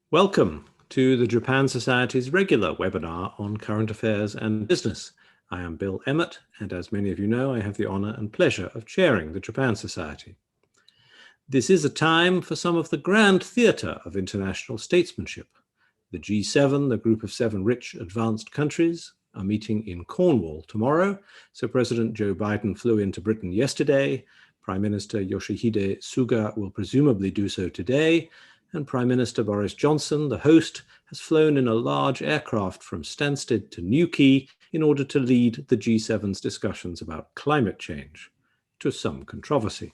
Welcome to the Japan Society's regular webinar on current affairs and business. I am Bill Emmott, and as many of you know, I have the honor and pleasure of chairing the Japan Society. This is a time for some of the grand theater of international statesmanship. The G7, the group of 7 rich advanced countries, are meeting in Cornwall tomorrow. So President Joe Biden flew into Britain yesterday. Prime Minister Yoshihide Suga will presumably do so today. And Prime Minister Boris Johnson, the host, has flown in a large aircraft from Stansted to Newquay in order to lead the G7's discussions about climate change, to some controversy.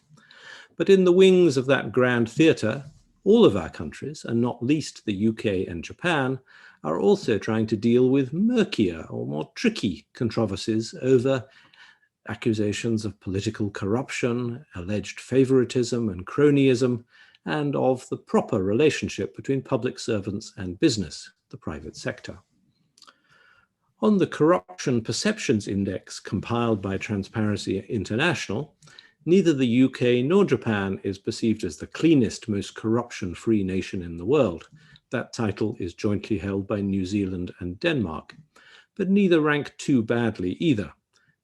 But in the wings of that grand theatre, all of our countries, and not least the UK and Japan, are also trying to deal with murkier or more tricky controversies over accusations of political corruption, alleged favoritism and cronyism, and of the proper relationship between public servants and business, the private sector. On the Corruption Perceptions Index compiled by Transparency International, neither the UK nor Japan is perceived as the cleanest, most corruption-free nation in the world. That title is jointly held by New Zealand and Denmark, but neither rank too badly either.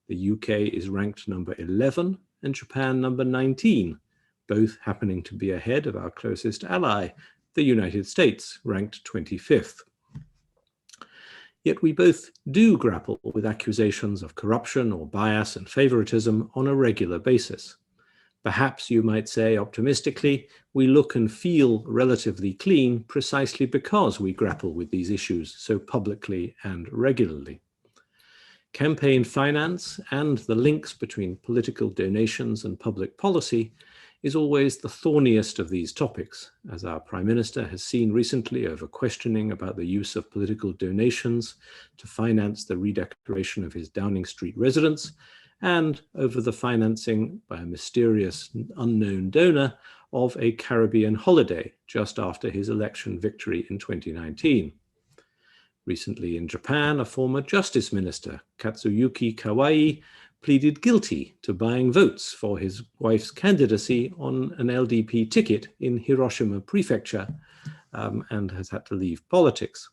The UK is ranked number 11 and Japan number 19, both happening to be ahead of our closest ally, the United States, ranked 25th. Yet we both do grapple with accusations of corruption or bias and favoritism on a regular basis. Perhaps you might say optimistically, we look and feel relatively clean precisely because we grapple with these issues so publicly and regularly. Campaign finance and the links between political donations and public policy is always the thorniest of these topics, as our Prime Minister has seen recently over questioning about the use of political donations to finance the redecoration of his Downing Street residence, and over the financing by a mysterious unknown donor of a Caribbean holiday just after his election victory in 2019. Recently in Japan, a former Justice Minister, Katsuyuki Kawai, pleaded guilty to buying votes for his wife's candidacy on an LDP ticket in Hiroshima Prefecture and has had to leave politics.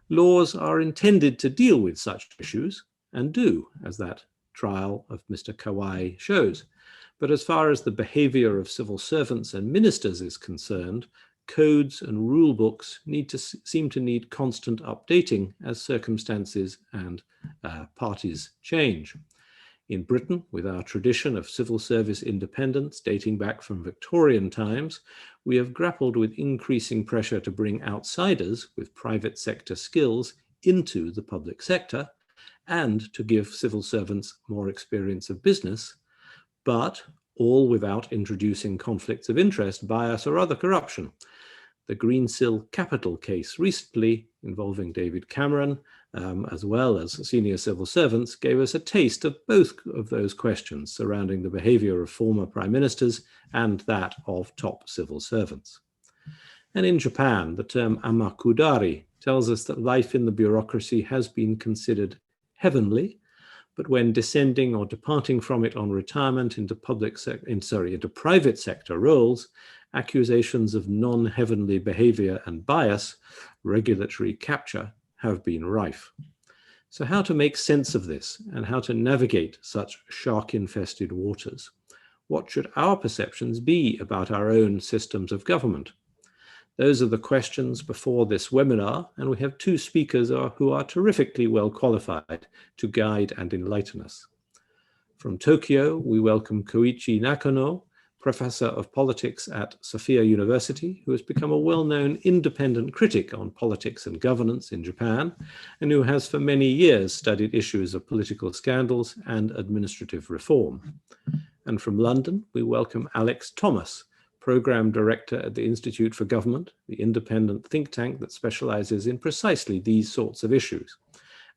Laws are intended to deal with such issues and do, as that trial of Mr. Kawai shows. But as far as the behavior of civil servants and ministers is concerned, codes and rule books seem to need constant updating as circumstances and parties change. In Britain, with our tradition of civil service independence dating back from Victorian times, we have grappled with increasing pressure to bring outsiders with private sector skills into the public sector and to give civil servants more experience of business, but all without introducing conflicts of interest, bias, or other corruption. The Greensill Capital case recently, involving David Cameron, as well as senior civil servants, gave us a taste of both of those questions surrounding the behavior of former prime ministers and that of top civil servants. And in Japan, the term amakudari tells us that life in the bureaucracy has been considered heavenly, but when descending or departing from it on retirement into private sector roles, accusations of non-heavenly behavior and bias, regulatory capture, have been rife. So how to make sense of this and how to navigate such shark-infested waters? What should our perceptions be about our own systems of government? Those are the questions before this webinar, and we have 2 speakers who are terrifically well qualified to guide and enlighten us. From Tokyo, we welcome Koichi Nakano, Professor of Politics at Sophia University, who has become a well-known independent critic on politics and governance in Japan, and who has for many years studied issues of political scandals and administrative reform. And from London, we welcome Alex Thomas, Program Director at the Institute for Government, the independent think tank that specializes in precisely these sorts of issues.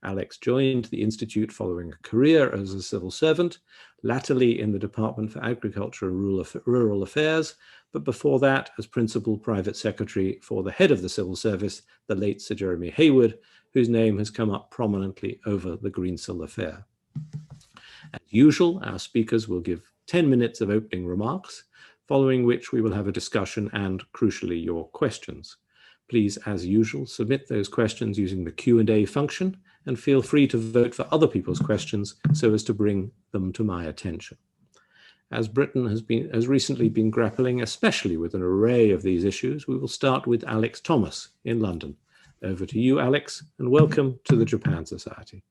Alex joined the Institute following a career as a civil servant, latterly in the Department for Agriculture and Rural Affairs, but before that as Principal Private Secretary for the head of the Civil Service, the late Sir Jeremy Hayward, whose name has come up prominently over the Greensell affair. As usual, our speakers will give 10 minutes of opening remarks, following which we will have a discussion and, crucially, your questions. Please, as usual, submit those questions using the Q&A function, and feel free to vote for other people's questions so as to bring them to my attention. As Britain has recently been grappling especially with an array of these issues, we will start with Alex Thomas in London. Over to you, Alex, and welcome to the Japan Society.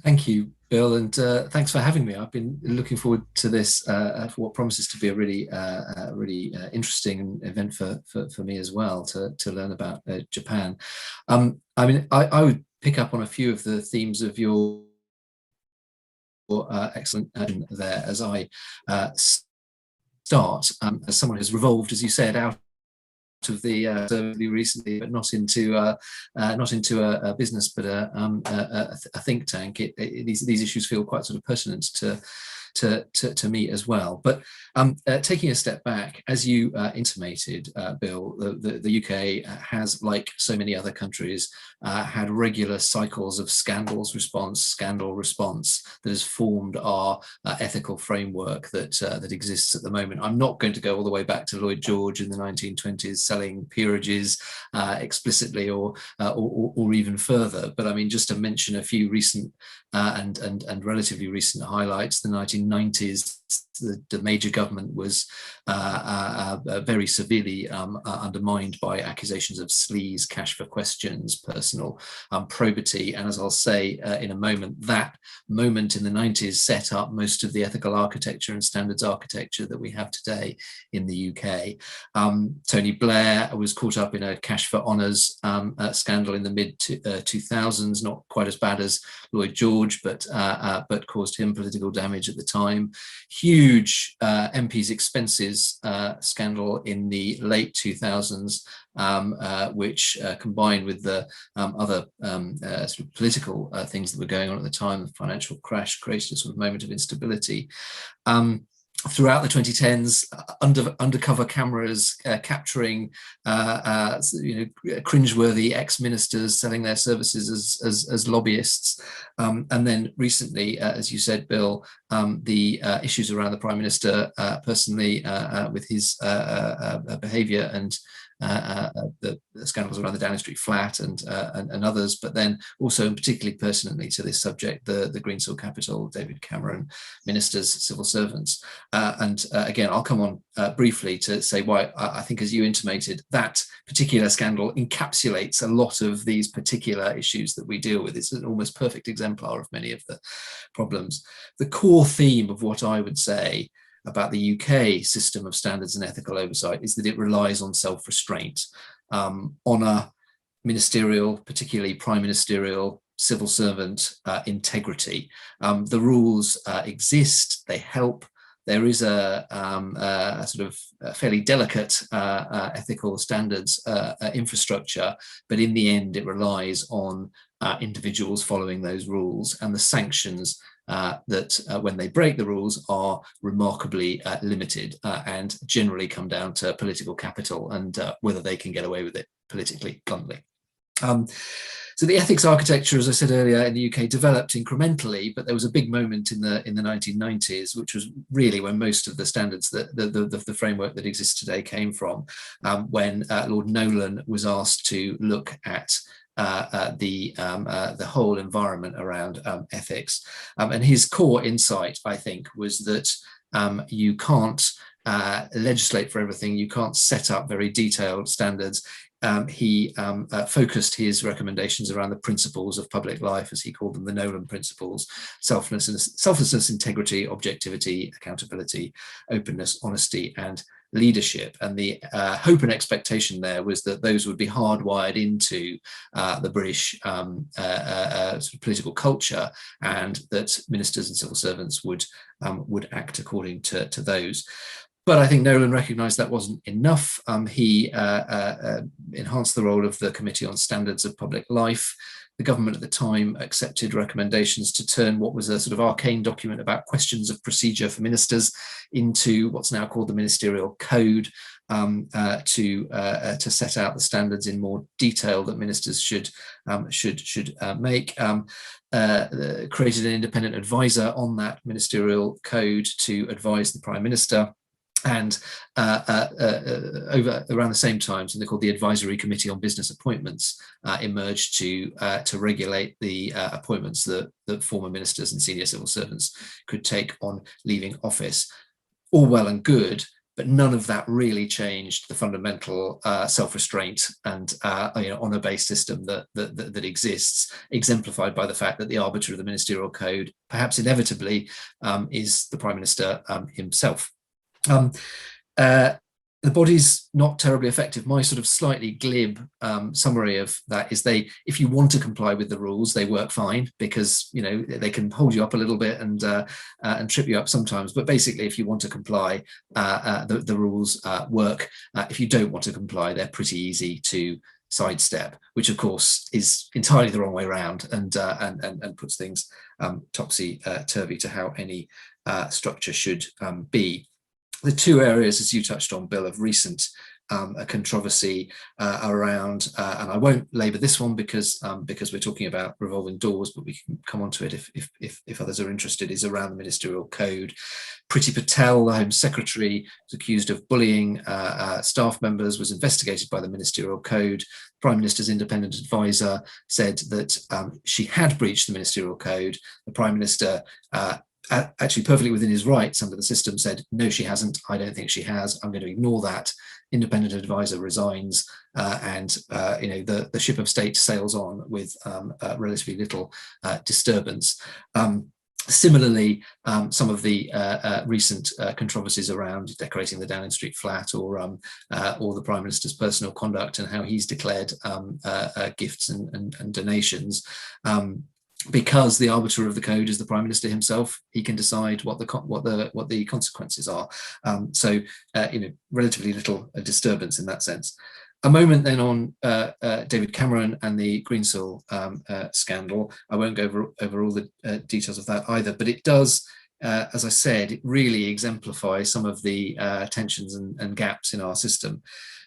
Thank you, Bill, and thanks for having me. I've been looking forward to this for what promises to be a really interesting event for me as well, to learn about Japan. I mean, I would pick up on a few of the themes of your excellent there as I start. As someone who's revolved, as you said, out of the recently, but not into a business, but a think tank. These issues feel quite sort of pertinent to me as well. But taking a step back, as you intimated, Bill, the UK has, like so many other countries, had regular cycles of scandal response that has formed our ethical framework that exists at the moment. I'm not going to go all the way back to Lloyd George in the 1920s selling peerages explicitly or even further, but I mean, just to mention a few recent and relatively recent highlights. The 1990s, the major government was very severely undermined by accusations of sleaze, cash for questions, personal probity, and as I'll say in a moment, that moment in the 90s set up most of the ethical architecture and standards architecture that we have today in the UK. Tony Blair was caught up in a cash for honours scandal in the mid-2000s, not quite as bad as Lloyd George, but caused him political damage at the time. Huge MP's expenses scandal in the late 2000s, which combined with the other sort of political things that were going on at the time, the financial crash created a sort of moment of instability. Throughout the 2010s, undercover cameras capturing cringeworthy ex-ministers selling their services as lobbyists, and then recently, as you said, Bill, the issues around the Prime Minister personally with his behaviour and the scandals around the Downing Street flat and others, but then also, and particularly pertinently to this subject, the Greensill Capital, David Cameron, ministers, civil servants. Again, I'll come on briefly to say why I think, as you intimated, that particular scandal encapsulates a lot of these particular issues that we deal with. It's an almost perfect exemplar of many of the problems. The core theme of what I would say about the UK system of standards and ethical oversight is that it relies on self-restraint, on a ministerial, particularly prime ministerial, civil servant integrity. The rules exist, they help. There is a sort of fairly delicate ethical standards infrastructure, but in the end it relies on individuals following those rules, and the sanctions that when they break the rules are remarkably limited and generally come down to political capital and whether they can get away with it politically, bluntly. So the ethics architecture, as I said earlier, in the UK developed incrementally, but there was a big moment in the 1990s, which was really when most of the standards, the framework that exists today came from, when Lord Nolan was asked to look at the whole environment around ethics. And his core insight, I think, was that you can't legislate for everything, you can't set up very detailed standards. He focused his recommendations around the principles of public life, as he called them, the Nolan principles: selflessness, integrity, objectivity, accountability, openness, honesty, and leadership. And the hope and expectation there was that those would be hardwired into the British sort of political culture, and that ministers and civil servants would act according to those. But I think Nolan recognised that wasn't enough. He enhanced the role of the Committee on Standards of Public Life. The government at the time accepted recommendations to turn what was a sort of arcane document about questions of procedure for ministers into what's now called the Ministerial Code, to set out the standards in more detail that ministers should make. Created an independent advisor on that Ministerial Code to advise the Prime Minister. And over around the same time, something called the Advisory Committee on Business Appointments emerged to regulate the appointments that former ministers and senior civil servants could take on leaving office. All well and good, but none of that really changed the fundamental self-restraint and honour-based system that exists, exemplified by the fact that the arbiter of the Ministerial Code, perhaps inevitably, is the Prime Minister himself. The body's not terribly effective. My sort of slightly glib summary of that is if you want to comply with the rules, they work fine, because they can hold you up a little bit and trip you up sometimes. But basically, if you want to comply, the rules work. If you don't want to comply, they're pretty easy to sidestep, which of course is entirely the wrong way around and puts things topsy-turvy to how any structure should be. The two areas, as you touched on, Bill, of recent controversy around, and I won't labour this one because we're talking about revolving doors, but we can come on to it if others are interested, is around the Ministerial Code. Priti Patel, the Home Secretary, was accused of bullying staff members, was investigated by the Ministerial Code. The Prime Minister's independent advisor said that she had breached the Ministerial Code. The Prime Minister actually perfectly within his rights under the system said, no, she hasn't. I don't think she has. I'm going to ignore that. Independent advisor resigns, and the ship of state sails on with relatively little disturbance. Similarly, some of the recent controversies around decorating the Downing Street flat, or the Prime Minister's personal conduct and how he's declared gifts and donations. Because the arbiter of the code is the Prime Minister himself, he can decide what the consequences are. So relatively little disturbance in that sense. A moment then on David Cameron and the Greensill scandal. I won't go over all the details of that either, but it does, as I said, it really exemplifies some of the tensions and gaps in our system.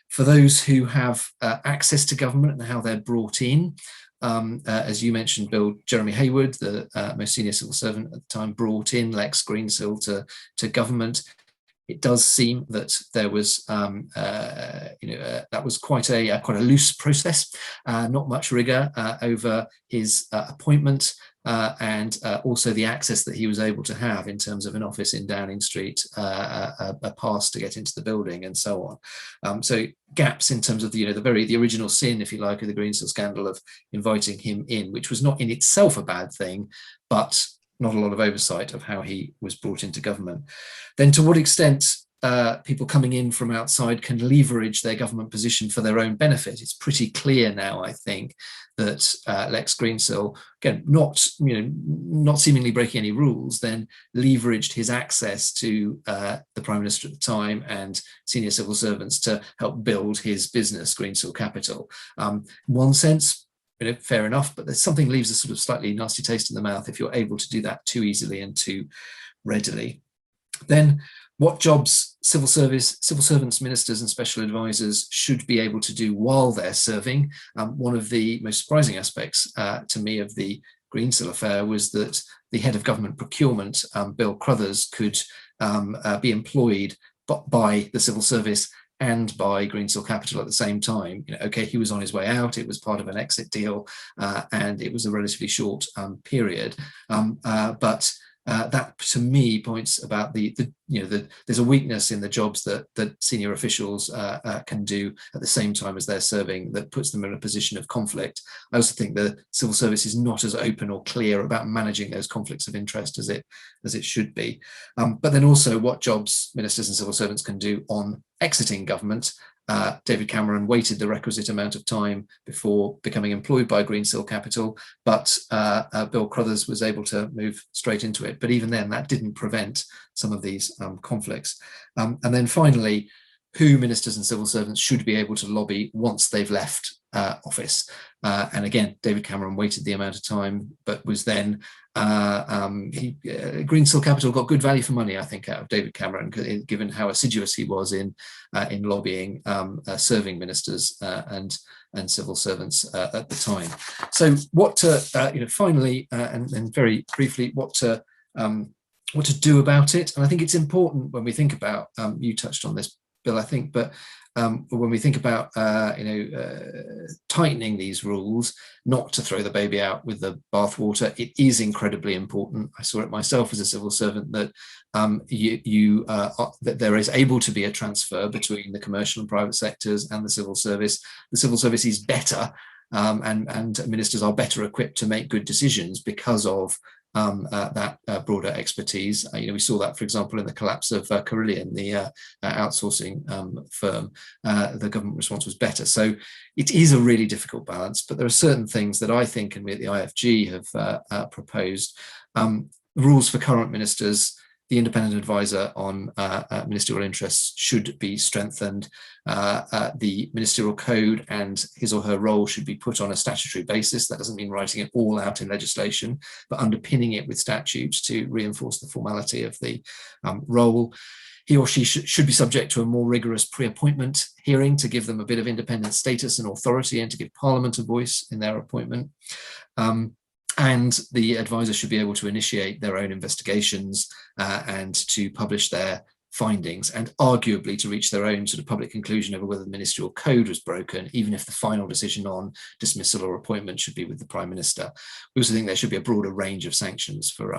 For those who have access to government and how they're brought in, as you mentioned, Bill, Jeremy Hayward, the most senior civil servant at the time, brought in Lex Greensill to government. It does seem that there was, that was quite a loose process, not much rigour over his appointment, and also the access that he was able to have in terms of an office in Downing Street, a pass to get into the building, and so on. So gaps in terms of the original sin, if you like, of the Greensill scandal, of inviting him in, which was not in itself a bad thing, but not a lot of oversight of how he was brought into government. Then to what extent people coming in from outside can leverage their government position for their own benefit. It's pretty clear now, I think, that Lex Greensill, again, not seemingly breaking any rules, then leveraged his access to the Prime Minister at the time and senior civil servants to help build his business, Greensill Capital. In one sense, fair enough, but there's something leaves a sort of slightly nasty taste in the mouth if you're able to do that too easily and too readily. Then what jobs civil servants, ministers and special advisors should be able to do while they're serving. One of the most surprising aspects to me of the Greensill affair was that the head of government procurement, Bill Crothers, could be employed by the civil service and by Greensill Capital at the same time. Okay, he was on his way out, it was part of an exit deal, and it was a relatively short period. But that to me points about there's a weakness in the jobs that senior officials can do at the same time as they're serving, that puts them in a position of conflict. I also think the civil service is not as open or clear about managing those conflicts of interest as it should be. But then also what jobs ministers and civil servants can do on exiting government. David Cameron waited the requisite amount of time before becoming employed by Greensill Capital, but Bill Crothers was able to move straight into it. But even then, that didn't prevent some of these conflicts. And then finally, who ministers and civil servants should be able to lobby once they've left office. And again, David Cameron waited the amount of time, but was then Greensill Capital got good value for money, I think, out of David Cameron, given how assiduous he was in lobbying serving ministers and civil servants at the time. So what finally and very briefly, what what to do about it. And I think it's important when we think about, you touched on this, Bill, I think, but when we think about tightening these rules, not to throw the baby out with the bathwater, it is incredibly important. I saw it myself as a civil servant that that there is able to be a transfer between the commercial and private sectors and the civil service. The civil service is better, and ministers are better equipped to make good decisions because of that broader expertise. We saw that, for example, in the collapse of Carillion, the outsourcing firm. The government response was better. So it is a really difficult balance, but there are certain things that I think, and we at the IFG have proposed. Rules for current ministers, the independent advisor on ministerial interests should be strengthened. The Ministerial Code and his or her role should be put on a statutory basis. That doesn't mean writing it all out in legislation, but underpinning it with statutes to reinforce the formality of the role. He or she should be subject to a more rigorous pre-appointment hearing to give them a bit of independent status and authority, and to give Parliament a voice in their appointment. And the advisor should be able to initiate their own investigations and to publish their findings, and arguably to reach their own sort of public conclusion over whether the Ministerial Code was broken, even if the final decision on dismissal or appointment should be with the Prime Minister. We also think there should be a broader range of sanctions for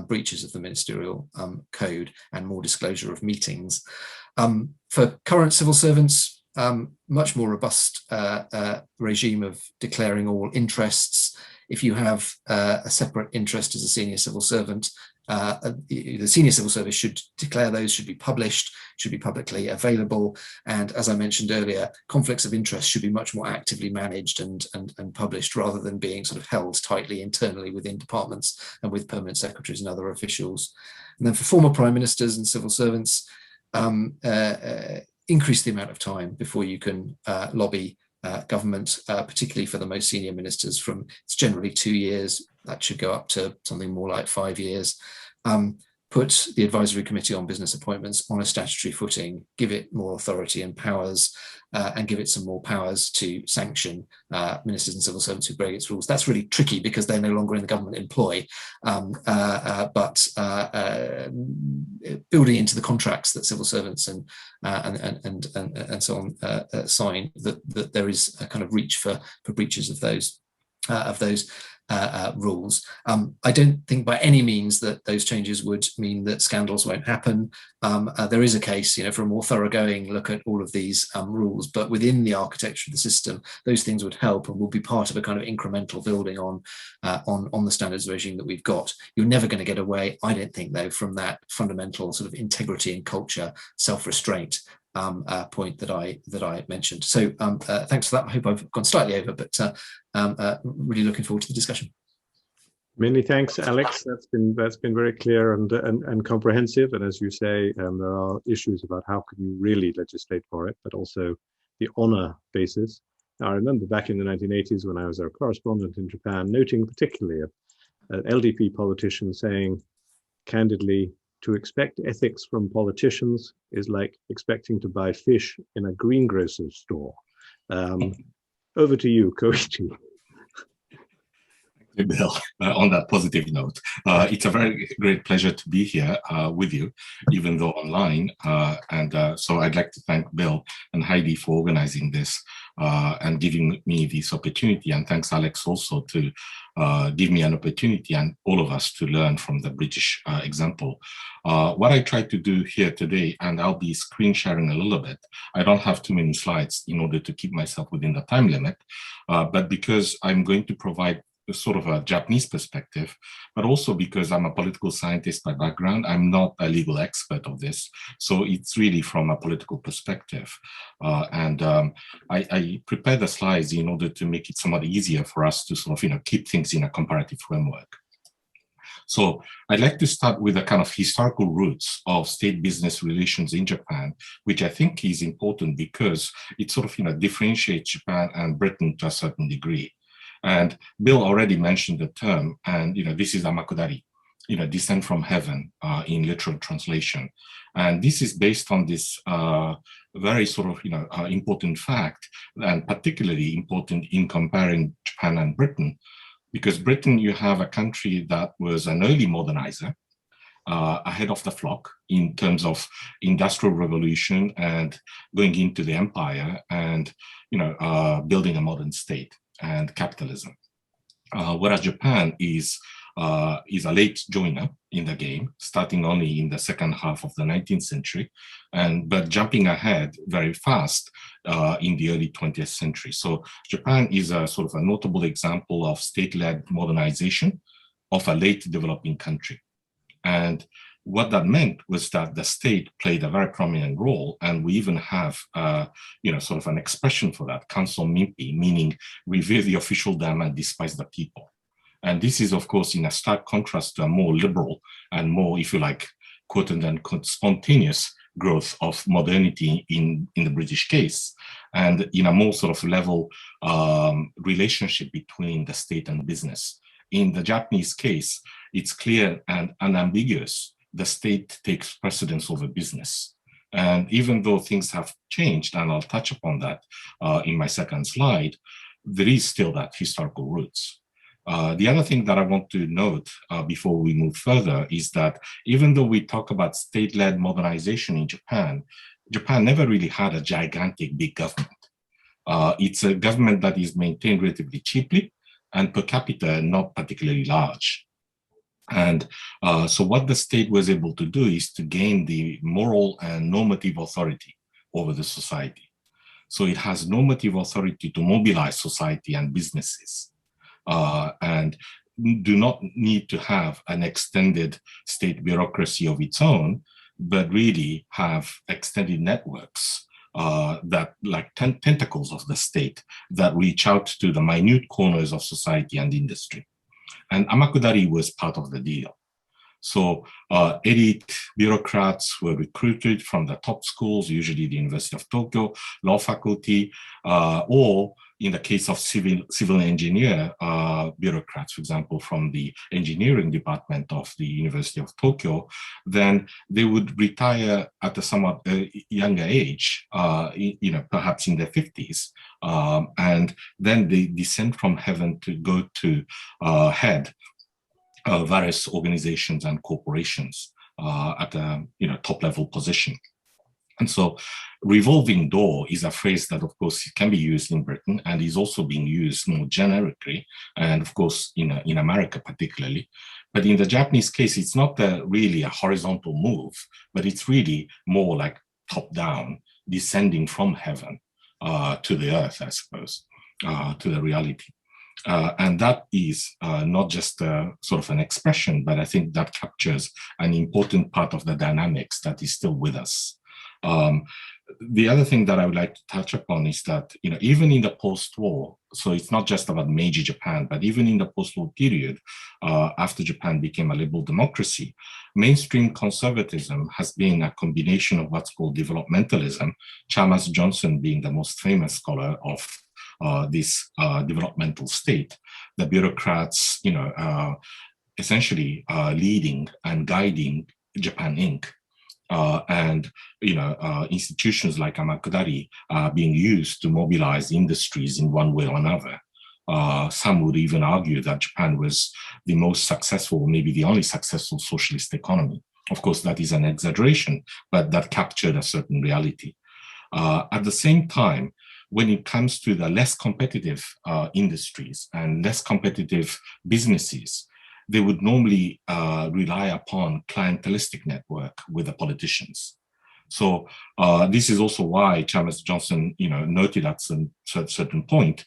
breaches of the Ministerial Code, and more disclosure of meetings. For current civil servants, much more robust regime of declaring all interests. If you have a separate interest as a senior civil servant, the senior civil service should declare those, should be published, should be publicly available. And as I mentioned earlier, conflicts of interest should be much more actively managed and published, rather than being sort of held tightly internally within departments and with permanent secretaries and other officials. And then for former prime ministers and civil servants, increase the amount of time before you can lobby government, particularly for the most senior ministers. It's generally 2 years. That should go up to something more like 5 years. Put the Advisory Committee on Business Appointments on a statutory footing, give it more authority and powers, and give it some more powers to sanction ministers and civil servants who break its rules. That's really tricky because they're no longer in the government employ, but building into the contracts that civil servants and so on sign, that there is a kind of reach for breaches of those rules. I don't think by any means that those changes would mean that scandals won't happen. There is a case, for a more thoroughgoing look at all of these rules, but within the architecture of the system, those things would help and will be part of a kind of incremental building on the standards regime that we've got. You're never going to get away, I don't think, though, from that fundamental sort of integrity and culture, self-restraint point that I mentioned. So thanks for that. I hope I've gone slightly over, but really looking forward to the discussion. Many thanks, Alex. That's been very clear and comprehensive. And as you say, there are issues about how can you really legislate for it, but also the honor basis. Now, I remember back in the 1980s when I was a correspondent in Japan, noting particularly an LDP politician saying, candidly, to expect ethics from politicians is like expecting to buy fish in a greengrocer's store. Over to you, Koichi. Bill, on that positive note, it's a very great pleasure to be here with you, even though online. So I'd like to thank Bill and Heidi for organizing this and giving me this opportunity. And thanks, Alex, also to give me an opportunity and all of us to learn from the British example. What I tried to do here today, and I'll be screen sharing a little bit. I don't have too many slides in order to keep myself within the time limit, but because I'm going to provide sort of a Japanese perspective, but also because I'm a political scientist by background, I'm not a legal expert of this. So it's really from a political perspective. I prepared the slides in order to make it somewhat easier for us to sort of, keep things in a comparative framework. So I'd like to start with the kind of historical roots of state business relations in Japan, which I think is important because it sort of, differentiates Japan and Britain to a certain degree. And Bill already mentioned the term, and this is Amakudari, descent from heaven in literal translation. And this is based on this very sort of important fact, and particularly important in comparing Japan and Britain, Because Britain, you have a country that was an early modernizer, ahead of the flock in terms of industrial revolution and going into the empire and building a modern state and capitalism. Whereas Japan is a late joiner in the game, starting only in the second half of the 19th century, but jumping ahead very fast in the early 20th century. So Japan is a sort of a notable example of state-led modernization of a late developing country. And what that meant was that the state played a very prominent role, and we even have, sort of an expression for that, Kanso Minpi, meaning revere the official dam and despise the people. And this is, of course, in a stark contrast to a more liberal and more, if you like, quote unquote, spontaneous growth of modernity in the British case, and in a more sort of level relationship between the state and business. In the Japanese case, it's clear and unambiguous. The state takes precedence over business. And even though things have changed, and I'll touch upon that in my second slide, there is still that historical roots. The other thing that I want to note before we move further is that even though we talk about state-led modernization in Japan, Japan never really had a gigantic big government. It's a government that is maintained relatively cheaply and per capita not particularly large. And so what the state was able to do is to gain the moral and normative authority over the society. So it has normative authority to mobilize society and businesses, and do not need to have an extended state bureaucracy of its own, but really have extended networks that like tentacles of the state that reach out to the minute corners of society and industry. And Amakudari was part of the deal. So elite bureaucrats were recruited from the top schools, usually the University of Tokyo, law faculty, or in the case of civil engineer bureaucrats, for example, from the engineering department of the University of Tokyo, then they would retire at a somewhat younger age, perhaps in their 50s, and then they descend from heaven to go to head various organizations and corporations at a top level position. And so revolving door is a phrase that, of course, can be used in Britain and is also being used more generically, and of course, in America particularly. But in the Japanese case, it's not really a horizontal move, but it's really more like top down, descending from heaven to the earth, I suppose, to the reality. And that is not just sort of an expression, but I think that captures an important part of the dynamics that is still with us. The other thing that I would like to touch upon is that, even in the post-war, so it's not just about Meiji Japan, but even in the post-war period, after Japan became a liberal democracy, mainstream conservatism has been a combination of what's called developmentalism, Chalmers Johnson being the most famous scholar of this developmental state, the bureaucrats, essentially leading and guiding Japan Inc. And institutions like Amakudari are being used to mobilize industries in one way or another. Some would even argue that Japan was the most successful, maybe the only successful socialist economy. Of course, that is an exaggeration, but that captured a certain reality. At the same time, when it comes to the less competitive industries and less competitive businesses, they would normally rely upon clientelistic network with the politicians. So this is also why Chalmers Johnson, noted at some certain point,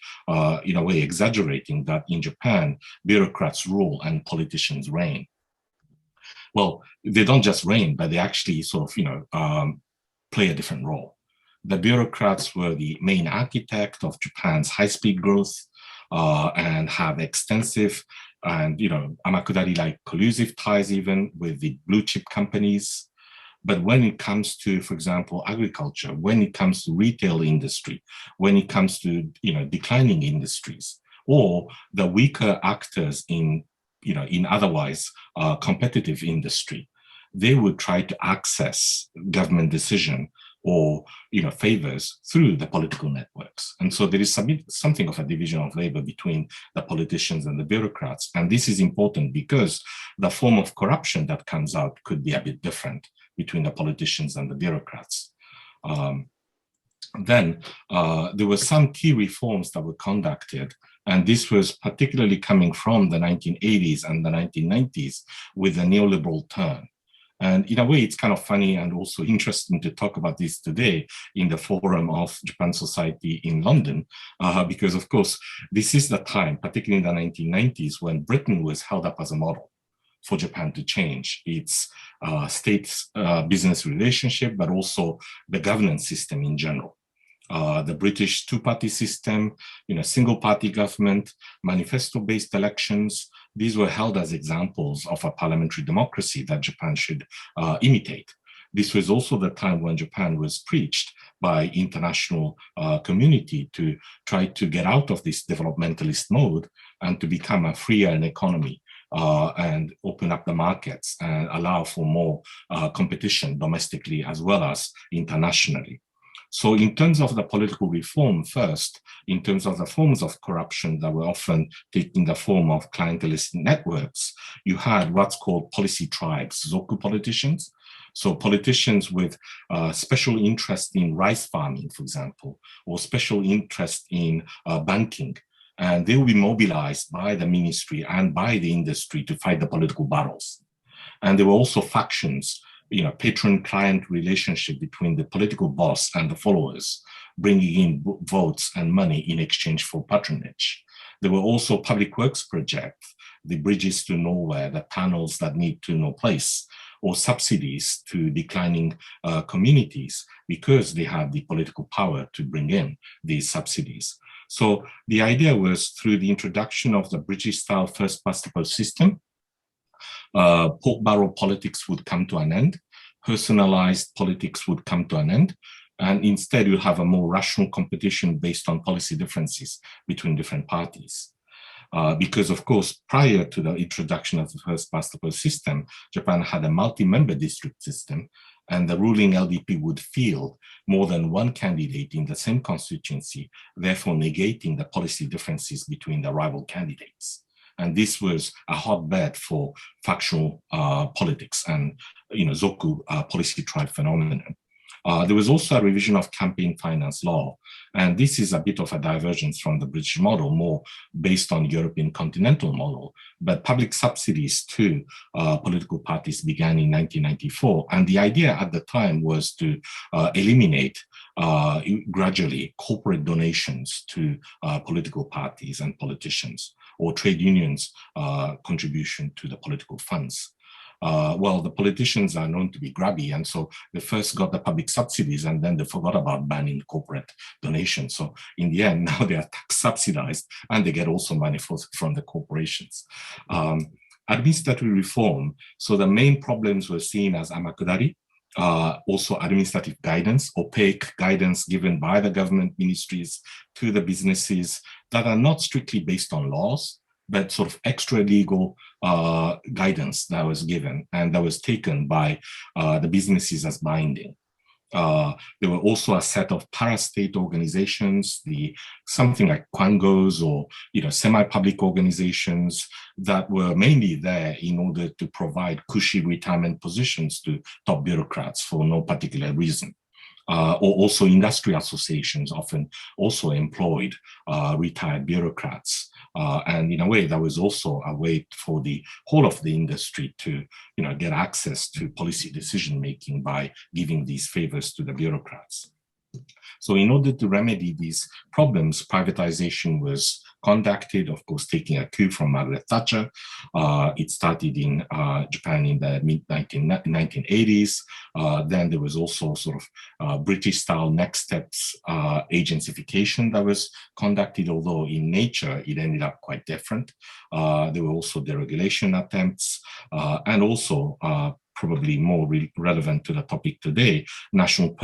in a way exaggerating that in Japan, bureaucrats rule and politicians reign. Well, they don't just reign, but they actually sort of, play a different role. The bureaucrats were the main architect of Japan's high-speed growth and have extensive and, Amakudari-like collusive ties even with the blue chip companies. But when it comes to, for example, agriculture, when it comes to retail industry, when it comes to, declining industries, or the weaker actors in otherwise competitive industry, they would try to access government decision or favors through the political networks. And so there is something of a division of labor between the politicians and the bureaucrats. And this is important because the form of corruption that comes out could be a bit different between the politicians and the bureaucrats. Then there were some key reforms that were conducted, and this was particularly coming from the 1980s and the 1990s with the neoliberal turn. And in a way, it's kind of funny and also interesting to talk about this today in the forum of Japan Society in London, because of course, this is the time, particularly in the 1990s, when Britain was held up as a model for Japan to change its state-business relationship, but also the governance system in general. The British two-party system, single-party government, manifesto-based elections, these were held as examples of a parliamentary democracy that Japan should imitate. This was also the time when Japan was preached by international community to try to get out of this developmentalist mode and to become a freer economy and open up the markets and allow for more competition domestically as well as internationally. So in terms of the political reform first, in terms of the forms of corruption that were often taking the form of clientelist networks, you had what's called policy tribes, zoku politicians. So politicians with special interest in rice farming, for example, or special interest in banking. And they will be mobilized by the ministry and by the industry to fight the political battles. And there were also factions, patron-client relationship between the political boss and the followers, bringing in votes and money in exchange for patronage. There were also public works projects, the bridges to nowhere, the tunnels that need to no place, or subsidies to declining communities because they had the political power to bring in these subsidies. So the idea was through the introduction of the British-style first-past-the-post system, pork barrel politics would come to an end, personalized politics would come to an end, and instead you'll have a more rational competition based on policy differences between different parties. Because of course, prior to the introduction of the first-past-the-post system, Japan had a multi-member district system, and the ruling LDP would field more than one candidate in the same constituency, therefore negating the policy differences between the rival candidates. And this was a hotbed for factional politics and zoku policy tribe phenomenon. There was also a revision of campaign finance law. And this is a bit of a divergence from the British model, more based on European continental model. But public subsidies to political parties began in 1994. And the idea at the time was to eliminate gradually corporate donations to political parties and politicians, or trade unions' contribution to the political funds. Well, the politicians are known to be grabby, and so they first got the public subsidies and then they forgot about banning corporate donations. So in the end, now they are tax subsidized and they get also money from the corporations. Administrative reform, so the main problems were seen as amakudari, also administrative guidance, opaque guidance given by the government ministries to the businesses that are not strictly based on laws, but sort of extra legal guidance that was given and that was taken by the businesses as binding. There were also a set of para-state organizations, something like quangos or semi-public organizations that were mainly there in order to provide cushy retirement positions to top bureaucrats for no particular reason. Or also industry associations often also employed retired bureaucrats. And in a way, that was also a way for the whole of the industry to get access to policy decision-making by giving these favors to the bureaucrats. So in order to remedy these problems, privatization was conducted, of course, taking a cue from Margaret Thatcher. It started in Japan in the mid-1980s. Then there was also sort of British-style next steps agencyfication that was conducted, although in nature, it ended up quite different. There were also deregulation attempts and also probably more relevant to the topic today, National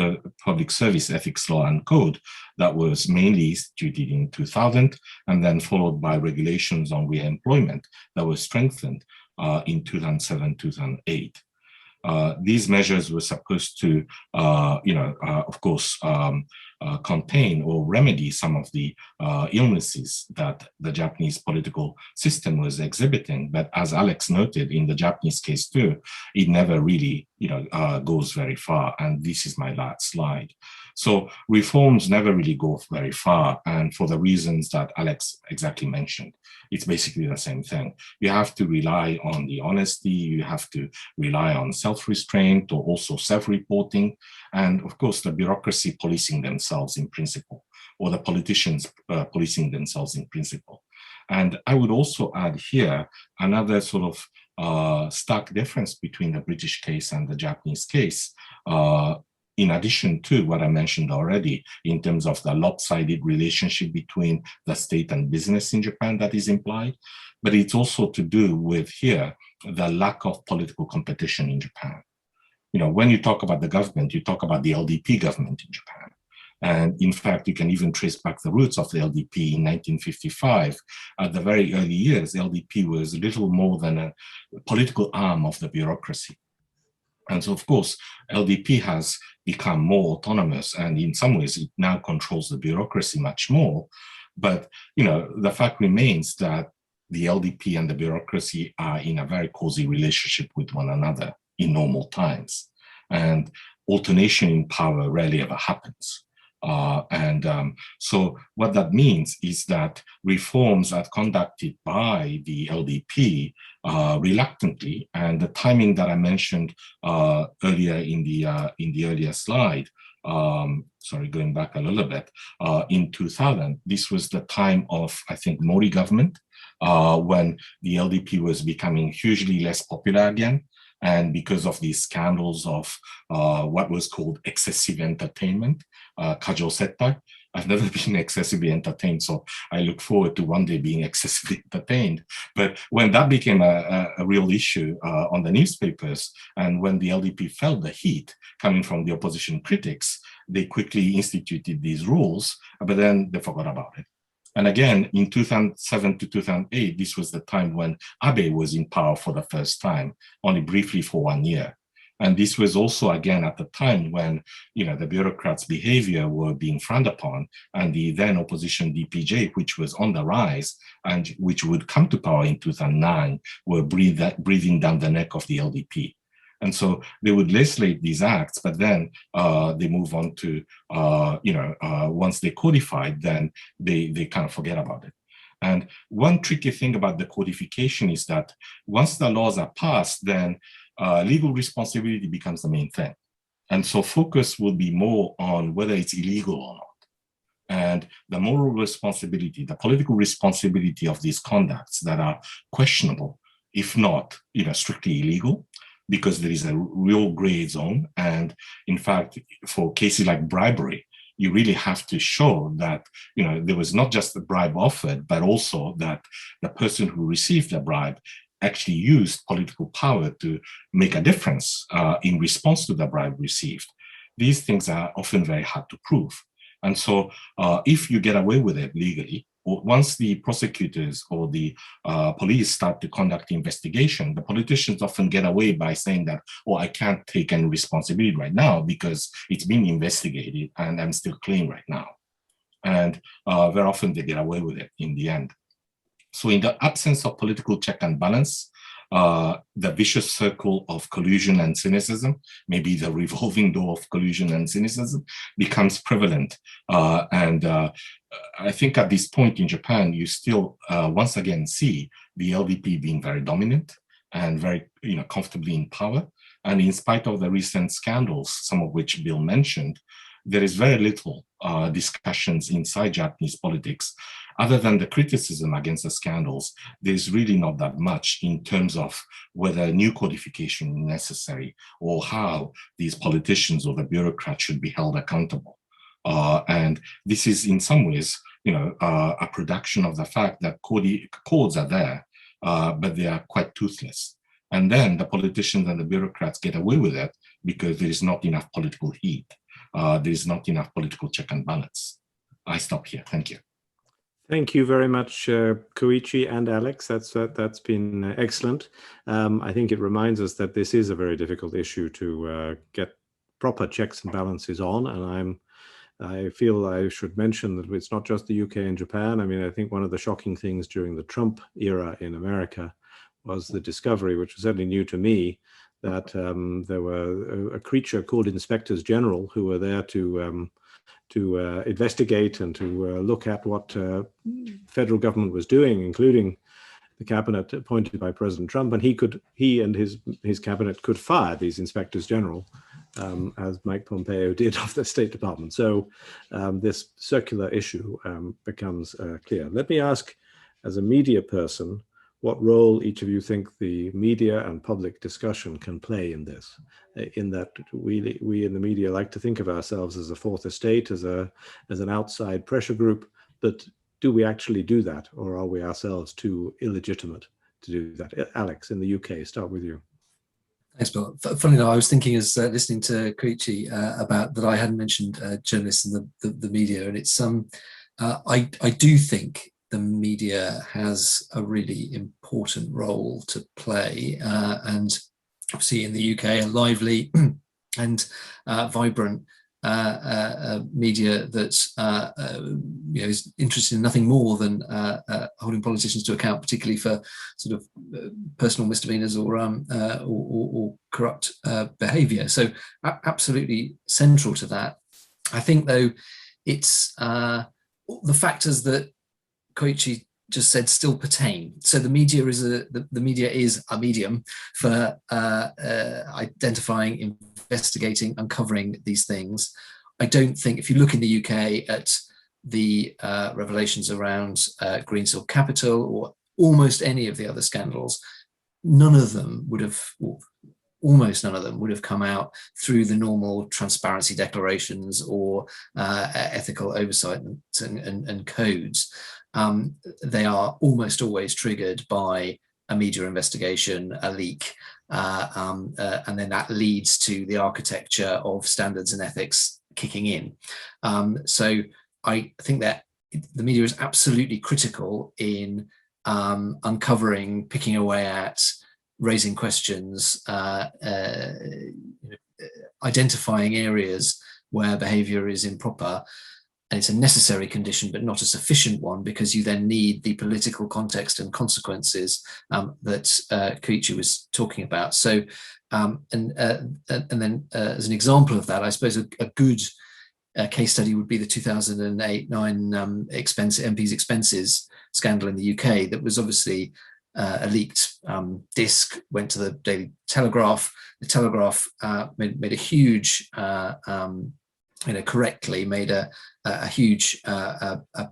Public Service Ethics Law and Code that was mainly instituted in 2000 and then followed by regulations on re-employment that was strengthened in 2007-2008. these measures were supposed to, of course, contain or remedy some of the illnesses that the Japanese political system was exhibiting. But as Alex noted in the Japanese case too, it never really, goes very far. And this is my last slide. So reforms never really go very far, and for the reasons that Alex exactly mentioned. It's basically the same thing. You have to rely on the honesty, you have to rely on self-restraint or also self-reporting, and of course the bureaucracy policing themselves in principle, or the politicians policing themselves in principle. And I would also add here another sort of stark difference between the British case and the Japanese case, in addition to what I mentioned already in terms of the lopsided relationship between the state and business in Japan that is implied, but it's also to do with here the lack of political competition in Japan. When you talk about the government, you talk about the LDP government in Japan. And in fact, you can even trace back the roots of the LDP in 1955. At the very early years, LDP was little more than a political arm of the bureaucracy. And so, of course, LDP has become more autonomous, and in some ways, it now controls the bureaucracy much more. But, the fact remains that the LDP and the bureaucracy are in a very cozy relationship with one another in normal times. And alternation in power rarely ever happens. So what that means is that reforms are conducted by the LDP reluctantly, and the timing that I mentioned earlier in the earlier slide, going back a little bit, in 2000, this was the time of, I think, Mori government, when the LDP was becoming hugely less popular again. And because of these scandals of what was called excessive entertainment, kajo settai, I've never been excessively entertained, so I look forward to one day being excessively entertained. But when that became a real issue on the newspapers, and when the LDP felt the heat coming from the opposition critics, they quickly instituted these rules, but then they forgot about it. And again, in 2007 to 2008, this was the time when Abe was in power for the first time, only briefly for 1 year. And this was also, again, at the time when, the bureaucrats' behavior were being frowned upon, and the then opposition DPJ, which was on the rise and which would come to power in 2009, were breathing down the neck of the LDP. And so they would legislate these acts, but then they move on to, once they codified, then they kind of forget about it. And one tricky thing about the codification is that once the laws are passed, then legal responsibility becomes the main thing. And so focus will be more on whether it's illegal or not. And the moral responsibility, the political responsibility of these conducts that are questionable, if not, strictly illegal, because there is a real gray zone. And in fact, for cases like bribery, you really have to show that, there was not just the bribe offered, but also that the person who received the bribe actually used political power to make a difference in response to the bribe received. These things are often very hard to prove. And so if you get away with it legally, or once the prosecutors or the police start to conduct the investigation, the politicians often get away by saying that, oh, I can't take any responsibility right now because it's being investigated and I'm still clean right now. And very often they get away with it in the end. So in the absence of political check and balance, the vicious circle of collusion and cynicism, maybe the revolving door of collusion and cynicism, becomes prevalent. I think at this point in Japan, you still once again see the LDP being very dominant and very comfortably in power. And in spite of the recent scandals, some of which Bill mentioned, there is very little discussions inside Japanese politics. Other than the criticism against the scandals, there's really not that much in terms of whether new codification is necessary or how these politicians or the bureaucrats should be held accountable. And this is in some ways, a production of the fact that codes are there, but they are quite toothless. And then the politicians and the bureaucrats get away with it because there is not enough political heat. There is not enough political check and balance. I stop here. Thank you. Thank you very much, Koichi and Alex. That's been excellent. I think it reminds us that this is a very difficult issue to get proper checks and balances on, and I feel I should mention that it's not just the UK and Japan. I mean, I think one of the shocking things during the Trump era in America was the discovery, which was certainly new to me, that there were a creature called inspectors general who were there to investigate and to look at what federal government was doing, including the cabinet appointed by President Trump, and he and his cabinet could fire these inspectors general, as Mike Pompeo did of the State Department. So this circular issue becomes clear. Let me ask, as a media person, what role each of you think the media and public discussion can play in this, in that we in the media like to think of ourselves as a fourth estate, as an outside pressure group, but do we actually do that, or are we ourselves too illegitimate to do that? Alex, in the UK, start with you. Thanks, Bill. Funny enough, I was thinking as listening to Koichi about that I hadn't mentioned journalists and the media, and it's I do think the media has a really important role to play, and obviously in the UK, a lively and vibrant media that is interested in nothing more than holding politicians to account, particularly for sort of personal misdemeanors or corrupt behaviour. So absolutely central to that. I think, though, it's the factors that Koichi just said still pertain. So the media is a medium for identifying, investigating, uncovering these things. I don't think, if you look in the UK at the revelations around Greensill Capital or almost any of the other scandals, none of them would have, almost none of them would have come out through the normal transparency declarations or ethical oversight and codes. They are almost always triggered by a media investigation, a leak, and then that leads to the architecture of standards and ethics kicking in. So I think that the media is absolutely critical in uncovering, picking away at, raising questions, identifying areas where behaviour is improper. And it's a necessary condition, but not a sufficient one, because you then need the political context and consequences that Koichi was talking about. So, and then as an example of that, I suppose a good case study would be the 2008-9 MP's expenses scandal in the UK. That was obviously a leaked disc, went to the Daily Telegraph. The Telegraph made a huge correctly made a huge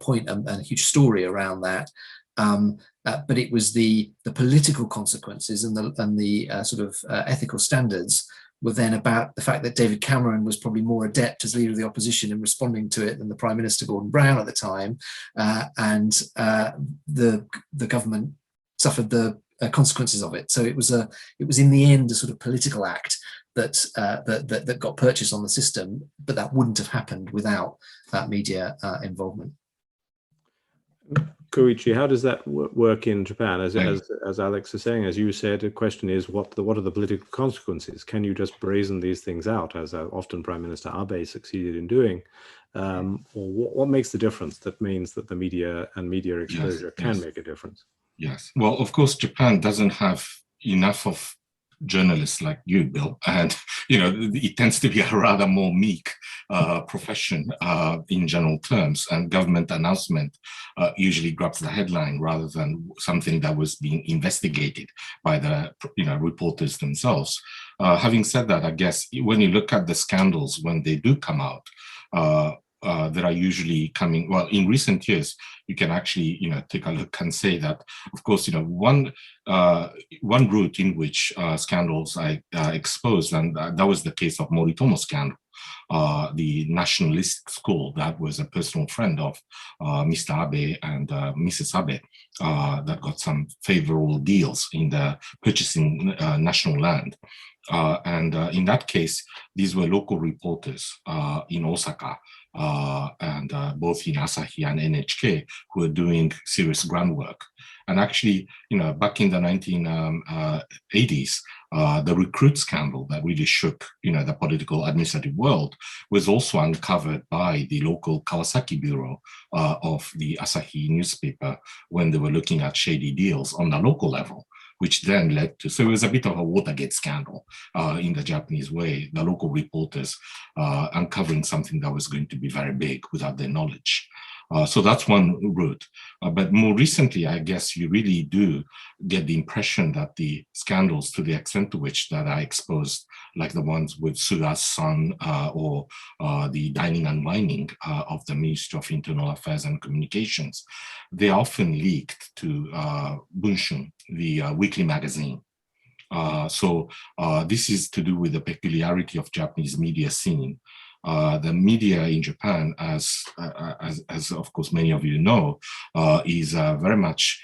point and a huge story around that, but it was the political consequences and the sort of ethical standards were then about the fact that David Cameron was probably more adept as leader of the opposition in responding to it than the Prime Minister Gordon Brown at the time, and the government suffered the consequences of it. So it was in the end a sort of political act that got purchased on the system, but that wouldn't have happened without that media involvement. Koichi, how does that work in Japan? As Alex is saying, as you said, the question is what are the political consequences? Can you just brazen these things out, as often Prime Minister Abe succeeded in doing? Or what makes the difference that means that the media and media exposure can make a difference? Yes. Well, of course, Japan doesn't have enough of journalists like you, Bill, and it tends to be a rather more meek profession in general terms, and government announcement usually grabs the headline rather than something that was being investigated by the reporters themselves. Having said that, I guess when you look at the scandals when they do come out, that are usually coming, well, in recent years, you can actually, take a look and say that, of course, one route in which scandals are exposed, and that was the case of Moritomo scandal, the nationalist school that was a personal friend of Mr. Abe and Mrs. Abe, that got some favorable deals in the purchasing national land. And in that case, these were local reporters in Osaka, and both in Asahi and NHK, who were doing serious groundwork. And actually, back in the 1980s, the recruit scandal that really shook, the political administrative world was also uncovered by the local Kawasaki bureau of the Asahi newspaper when they were looking at shady deals on the local level, which then led to, so it was a bit of a Watergate scandal in the Japanese way, the local reporters uncovering something that was going to be very big without their knowledge. So that's one route. But more recently, I guess you really do get the impression that the scandals, to the extent to which that are exposed, like the ones with Suga's son or the dining and wining of the Ministry of Internal Affairs and Communications, they are often leaked to Bunshun, the weekly magazine. So this is to do with the peculiarity of Japanese media scene. The media in Japan, as of course many of you know, is very much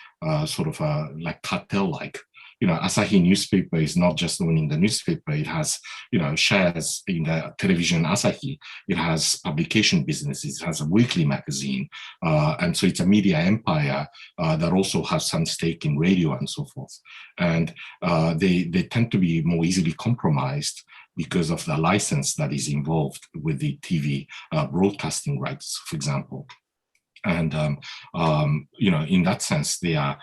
sort of like cartel-like. Asahi newspaper is not just owning the newspaper. It has, shares in the television Asahi. It has publication businesses. It has a weekly magazine. And so it's a media empire that also has some stake in radio and so forth. And they tend to be more easily compromised because of the license that is involved with the TV broadcasting rights, for example. And, in that sense, they are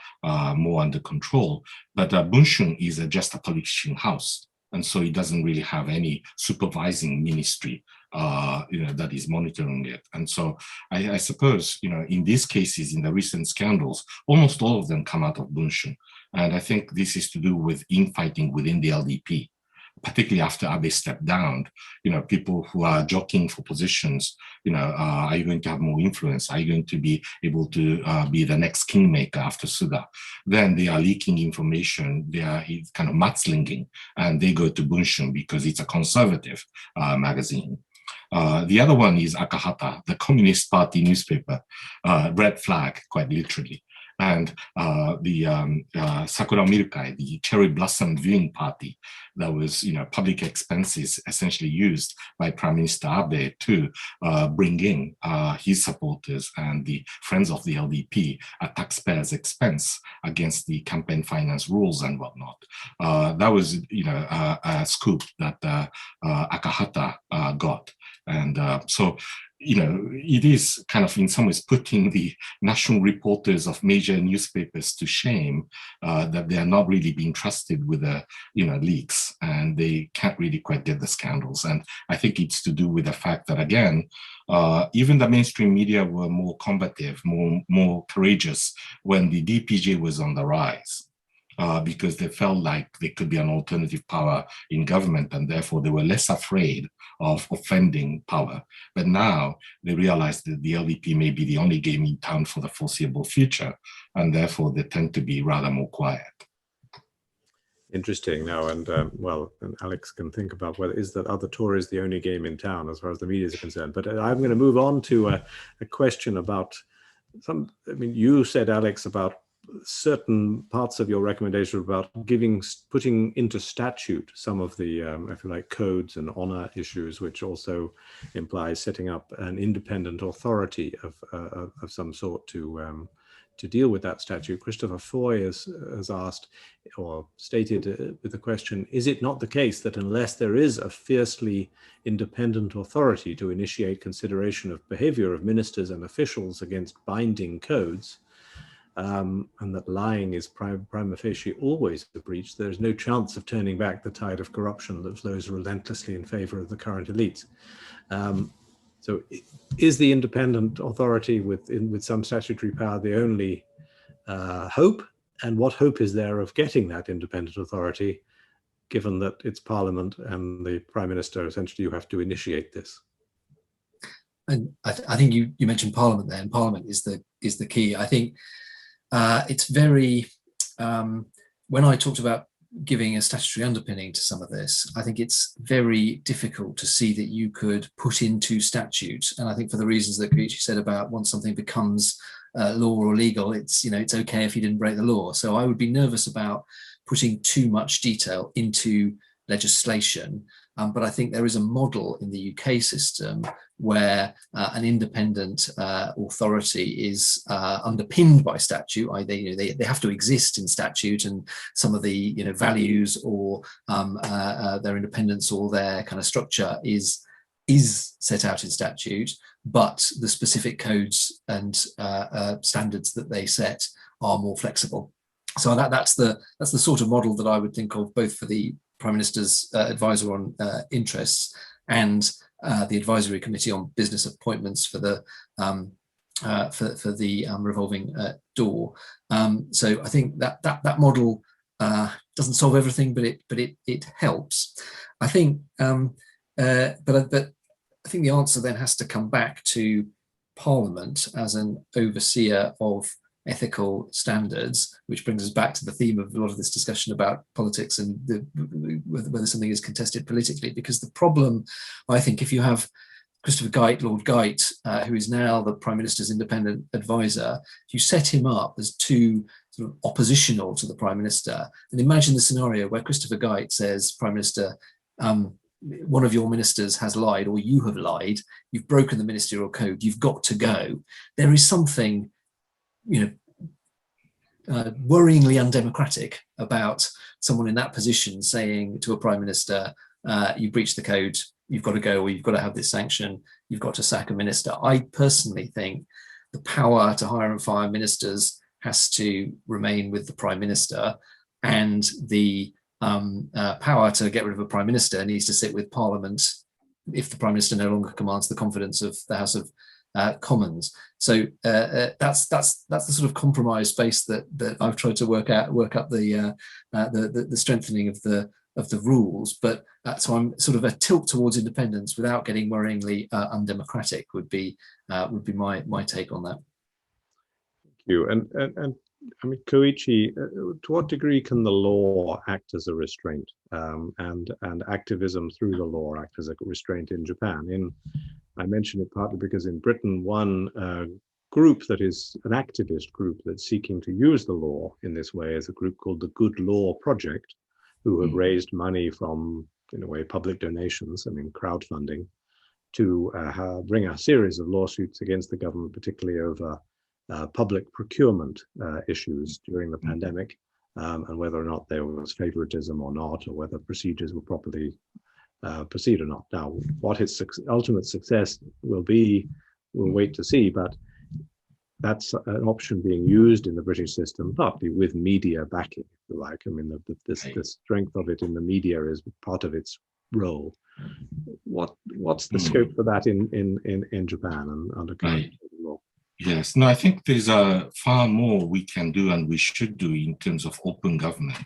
more under control. But Bunshun is just a publishing house. And so it doesn't really have any supervising ministry, that is monitoring it. And so I suppose, in these cases, in the recent scandals, almost all of them come out of Bunshun. And I think this is to do with infighting within the LDP. Particularly after Abe stepped down, people who are jockeying for positions, are you going to have more influence? Are you going to be able to be the next kingmaker after Suga? Then they are leaking information. They are kind of mudslinging, and they go to Bunshun because it's a conservative magazine. The other one is Akahata, the Communist Party newspaper, red flag, quite literally. And the Sakura Milkai, the cherry blossom viewing party that was, public expenses essentially used by Prime Minister Abe to bring in his supporters and the friends of the LDP at taxpayers' expense against the campaign finance rules and whatnot. That was, a scoop that Akahata got. And so, it is kind of in some ways putting the national reporters of major newspapers to shame that they are not really being trusted with the, leaks, and they can't really quite get the scandals. And I think it's to do with the fact that, again, even the mainstream media were more combative, more courageous when the DPJ was on the rise. Because they felt like they could be an alternative power in government, and therefore they were less afraid of offending power. But now they realize that the LDP may be the only game in town for the foreseeable future, and therefore they tend to be rather more quiet. Interesting. Now, and Alex can think about whether is that other tour is the only game in town as far as the media is concerned. But I'm going to move on to a question about you said, Alex, about certain parts of your recommendation about putting into statute some of the, if you like, codes and honor issues, which also implies setting up an independent authority of some sort to deal with that statute. Christopher Foy has asked or stated with the question, is it not the case that unless there is a fiercely independent authority to initiate consideration of behavior of ministers and officials against binding codes, and that lying is prima facie always a breach, there's no chance of turning back the tide of corruption that flows relentlessly in favor of the current elites? So is the independent authority with some statutory power the only hope? And what hope is there of getting that independent authority, given that it's Parliament and the Prime Minister, essentially you have to initiate this? And I think you mentioned Parliament there, and Parliament is the key. I think it's very, when I talked about giving a statutory underpinning to some of this, I think it's very difficult to see that you could put into statute. And I think for the reasons that Koichi said about once something becomes law or legal, it's okay if you didn't break the law. So I would be nervous about putting too much detail into legislation. But I think there is a model in the UK system where an independent authority is underpinned by statute. They have to exist in statute, and some of the values or their independence or their kind of structure is set out in statute, but the specific codes and standards that they set are more flexible. So that's the sort of model that I would think of, both for the Prime Minister's advisor on interests and the advisory committee on business appointments for the revolving door. So I think that model doesn't solve everything, but it helps. I think, but I think the answer then has to come back to Parliament as an overseer of ethical standards, which brings us back to the theme of a lot of this discussion about politics and whether something is contested politically. Because the problem, I think, if you have Christopher Geidt, Lord Geidt, who is now the Prime Minister's independent advisor, if you set him up as too sort of oppositional to the Prime Minister, and imagine the scenario where Christopher Geidt says, Prime Minister, one of your ministers has lied, or you have lied, you've broken the Ministerial Code, you've got to go. There is something worryingly undemocratic about someone in that position saying to a Prime Minister, you breached the code, you've got to go, or you've got to have this sanction, you've got to sack a minister. I personally think the power to hire and fire ministers has to remain with the Prime Minister, and the power to get rid of a Prime Minister needs to sit with Parliament if the Prime Minister no longer commands the confidence of the House of Commons. So that's the sort of compromise space that I've tried to work up the strengthening of the rules. But so I'm sort of a tilt towards independence without getting worryingly undemocratic would be my take on that. Thank you. And I mean, Koichi, to what degree can the law act as a restraint, and activism through the law act as a restraint in Japan? I mention it partly because in Britain, one group that is an activist group that's seeking to use the law in this way is a group called the Good Law Project, who have raised money from, in a way, public donations, I mean, crowdfunding, to bring a series of lawsuits against the government, particularly over public procurement issues during the pandemic, and whether or not there was favoritism or not, or whether procedures were properly proceed or not. Now, what its ultimate success will be, we'll wait to see, but that's an option being used in the British system, partly with media backing, if you like. I mean, the strength of it in the media is part of its role. What's the scope for that in Japan and under current law? Yes, no, I think there's far more we can do and we should do in terms of open government.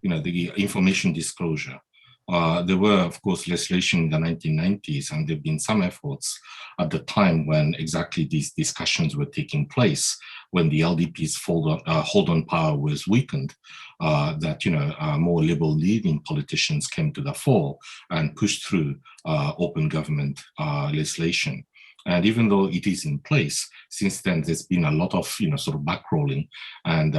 The information disclosure. There were, of course, legislation in the 1990s, and there have been some efforts at the time when exactly these discussions were taking place, when the LDP's hold on power was weakened, that more liberal leaning politicians came to the fore and pushed through open government legislation. And even though it is in place, since then there's been a lot of sort of backrolling, and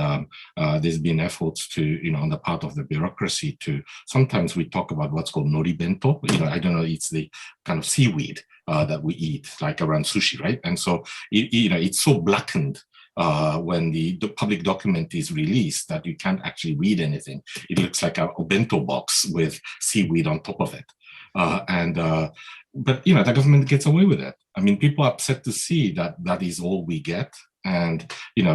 there's been efforts to on the part of the bureaucracy to, sometimes we talk about what's called noribento. I don't know, it's the kind of seaweed that we eat, like around sushi, right? And so it's so blackened when the public document is released that you can't actually read anything. It looks like a bento box with seaweed on top of it. But the government gets away with it. I mean, people are upset to see that is all we get, and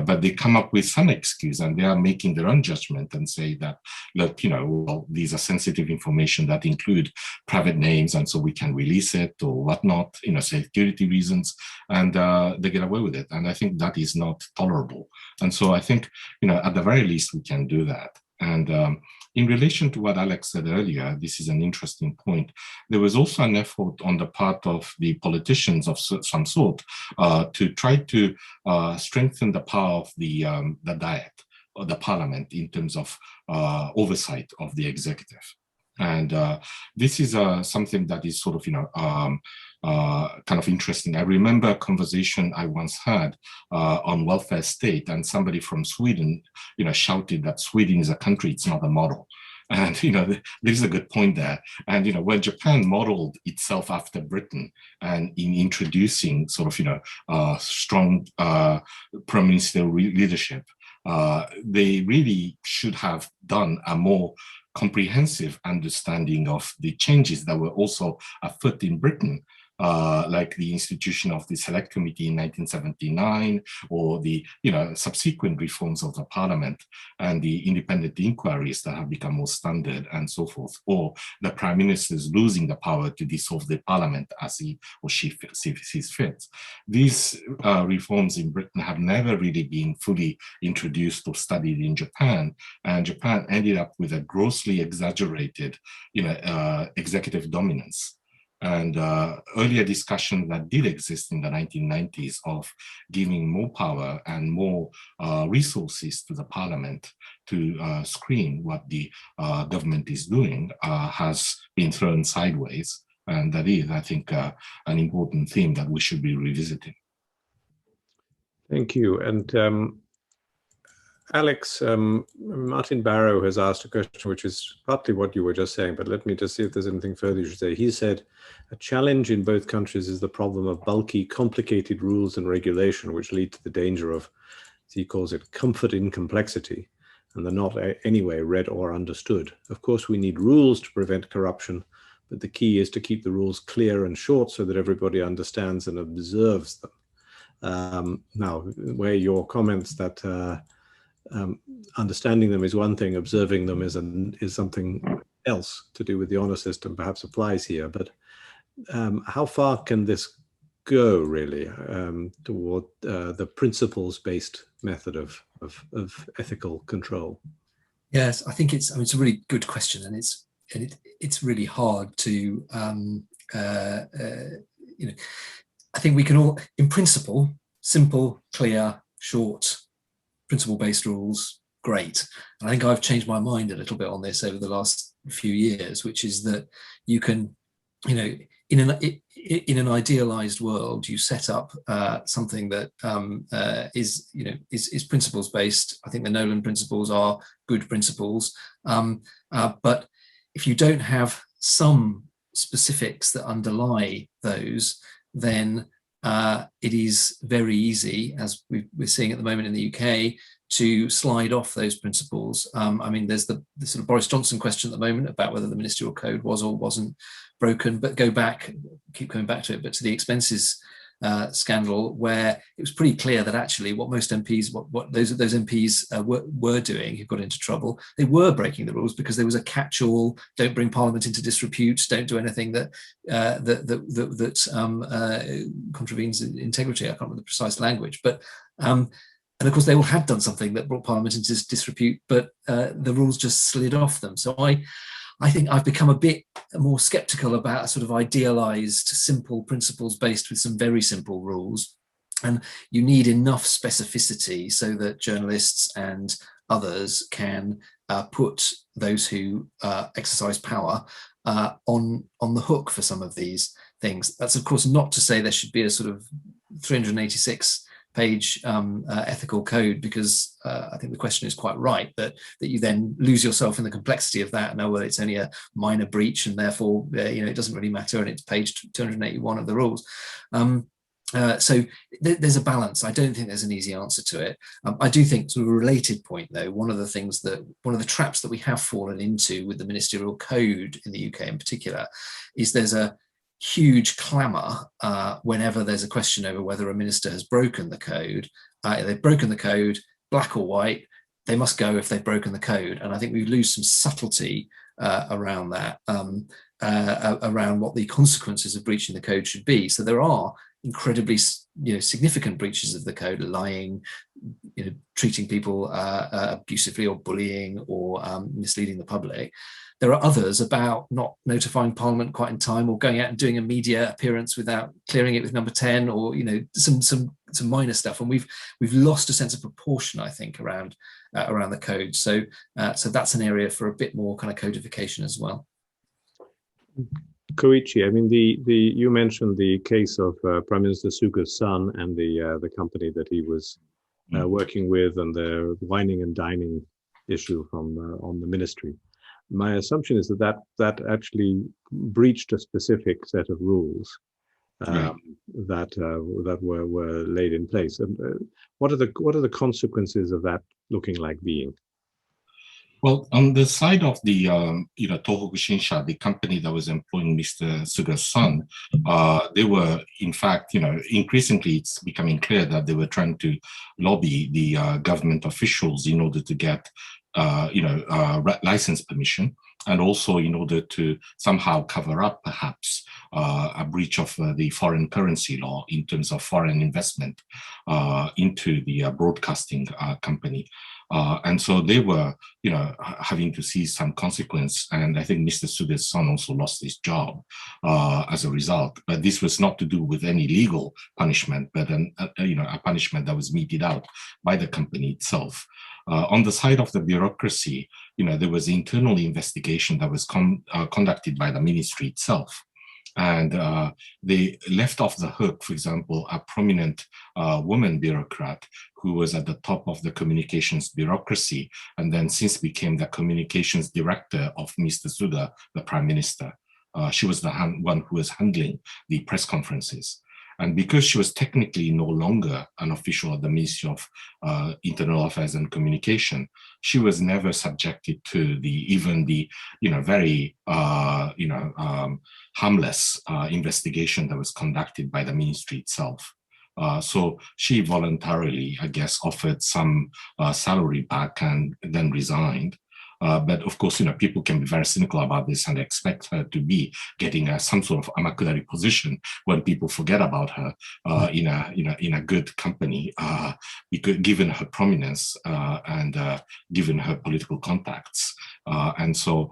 but they come up with some excuse, and they are making their own judgment and say that, look, well, these are sensitive information that include private names, and so we can release it or whatnot, security reasons, and they get away with it. And I think that is not tolerable. And so I think at the very least we can do that. And in relation to what Alex said earlier, this is an interesting point. There was also an effort on the part of the politicians of some sort to try to strengthen the power of the Diet or the Parliament in terms of oversight of the executive. And this is something that is sort of, kind of interesting. I remember a conversation I once had on welfare state, and somebody from Sweden, shouted that Sweden is a country, it's not a model. And, there's a good point there. And, when Japan modeled itself after Britain and in introducing sort of, strong prime ministerial leadership, they really should have done a more comprehensive understanding of the changes that were also afoot in Britain, like the institution of the Select Committee in 1979, or the subsequent reforms of the Parliament and the independent inquiries that have become more standard and so forth, or the Prime Minister's losing the power to dissolve the Parliament as he or she sees fit. These reforms in Britain have never really been fully introduced or studied in Japan, and Japan ended up with a grossly exaggerated executive dominance. And earlier discussion that did exist in the 1990s of giving more power and more resources to the parliament to screen what the government is doing has been thrown sideways. And that is, I think, an important theme that we should be revisiting. Thank you. And Alex, Martin Barrow has asked a question which is partly what you were just saying, but let me just see if there's anything further you should say. He said, a challenge in both countries is the problem of bulky, complicated rules and regulation, which lead to the danger of, as he calls it, comfort in complexity, and they're not anyway read or understood. Of course, we need rules to prevent corruption, but the key is to keep the rules clear and short so that everybody understands and observes them. Now, where your comments that understanding them is one thing, observing them is something else to do with the honor system, perhaps applies here. But how far can this go, really, toward the principles-based method of ethical control? Yes, I think it's a really good question, and it's really hard to I think we can all, in principle, simple, clear, short, principle-based rules, great. And I think I've changed my mind a little bit on this over the last few years, which is that you can, in an idealized world, you set up something that is principles-based. I think the Nolan principles are good principles, but if you don't have some specifics that underlie those, then it is very easy, as we're seeing at the moment in the UK, to slide off those principles. I mean, there's the sort of Boris Johnson question at the moment about whether the Ministerial Code was or wasn't broken, but keep coming back to it, but to the expenses scandal, where it was pretty clear that actually what most MPs, what those MPs were doing who got into trouble, they were breaking the rules because there was a catch-all: don't bring Parliament into disrepute, don't do anything that contravenes integrity. I can't remember the precise language, but and of course they all had done something that brought Parliament into disrepute, but the rules just slid off them. So I think I've become a bit more skeptical about a sort of idealized, simple principles based with some very simple rules. And you need enough specificity so that journalists and others can put those who exercise power on the hook for some of these things. That's, of course, not to say there should be a sort of 386 page ethical code, because I think the question is quite right, that you then lose yourself in the complexity of that. No, well, it's only a minor breach and therefore it doesn't really matter, and it's page 281 of the rules. So there's a balance. I don't think there's an easy answer to it. I do think, sort of a related point though, one of the traps that we have fallen into with the Ministerial Code in the UK in particular is there's a huge clamour whenever there's a question over whether a minister has broken the code. They've broken the code, black or white, they must go if they've broken the code. And I think we lose some subtlety around that, around what the consequences of breaching the code should be. So there are incredibly significant breaches of the code: lying, treating people abusively, or bullying, or misleading the public. There are others about not notifying Parliament quite in time, or going out and doing a media appearance without clearing it with number 10, or some minor stuff. And we've lost a sense of proportion, I think, around the code. So that's an area for a bit more kind of codification as well. Koichi, I mean, you mentioned the case of Prime Minister Suga's son and the company that he was working with, and the wining and dining issue on the ministry. my assumption is that actually breached a specific set of rules Right. that were laid in place. And what are the consequences of that looking like being? Well, on the side of the Tohoku Shinsha, the company that was employing Mr. Suga's son, they were, in fact, increasingly it's becoming clear that they were trying to lobby the government officials in order to get, license permission, and also in order to somehow cover up, perhaps, a breach of the foreign currency law in terms of foreign investment into the broadcasting company. And so they were, having to see some consequence. And I think Mr. Suga's son also lost his job as a result. But this was not to do with any legal punishment, but a punishment that was meted out by the company itself. On the side of the bureaucracy, there was internal investigation that was conducted by the ministry itself. And they left off the hook, for example, a prominent woman bureaucrat who was at the top of the communications bureaucracy, and then since became the communications director of Mr. Suga, the prime minister. She was the one who was handling the press conferences. And because she was technically no longer an official of the Ministry of Internal Affairs and Communication, she was never subjected to even the very harmless investigation that was conducted by the ministry itself. So she voluntarily, I guess, offered some salary back and then resigned. But of course, people can be very cynical about this and expect her to be getting some sort of amakudari position when people forget about her in a good company, because given her prominence and given her political contacts. And so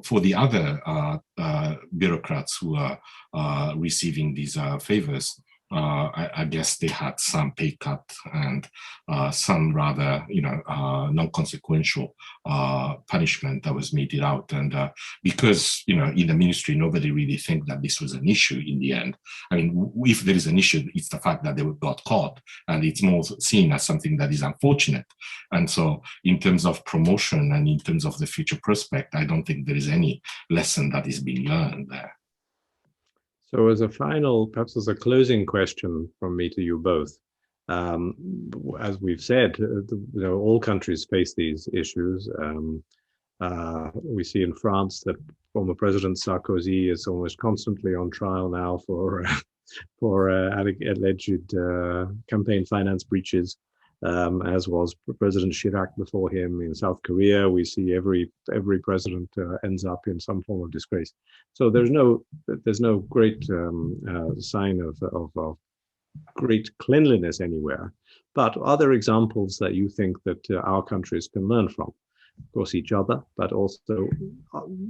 for the other bureaucrats who are receiving these favors, I guess they had some pay cut and some rather, non-consequential punishment that was meted out. And because, in the ministry, nobody really think that this was an issue in the end. I mean, if there is an issue, it's the fact that they got caught, and it's more seen as something that is unfortunate. And so in terms of promotion and in terms of the future prospect, I don't think there is any lesson that is being learned there. So as a final, perhaps as a closing question from me to you both, as we've said, all countries face these issues. We see in France that former President Sarkozy is almost constantly on trial now for alleged campaign finance breaches, as was President Chirac before him. In South Korea, we see every president ends up in some form of disgrace. So there's no great sign of great cleanliness anywhere. But are there examples that you think that our countries can learn from? Of course, each other, but also